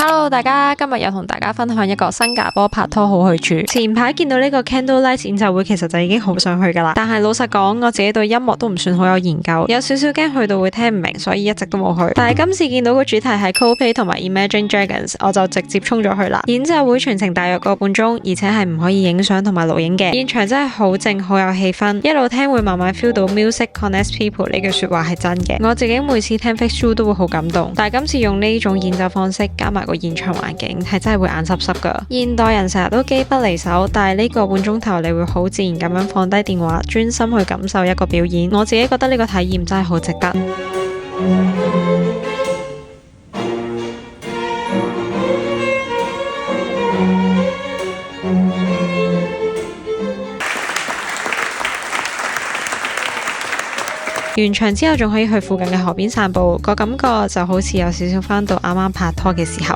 Hello，大家今日又同大家分享一個新加坡拍拖好去處。前排見到呢個 Candlelight 演奏會，其實就已經好想去噶啦。但係老實講，我自己對音樂都唔算好有研究，有少少驚去到會聽唔明，所以一直都冇去。但係今次見到個主題係 Coldplay 同埋 Imagine Dragons，我就直接衝咗去啦。演奏會全程大約個半鐘，而且係唔可以影相同埋錄影嘅。現場真係好靜，好有氣氛，一路聽會慢慢 feel 到 music connects people 呢句說話係真嘅。我自己每次聽 Fix You 都會好感動，但係今次用呢種演奏方式加埋個現場環境，係真係會眼濕濕噶。現代人成日都機不離手，但係呢個半鐘頭你會好自然咁樣放低電話，專心去感受一個表演。我自己覺得呢個體驗真係好值得。完場之後仲可以去附近嘅河邊散步，個感覺就好似有少少返到啱啱拍拖嘅時候。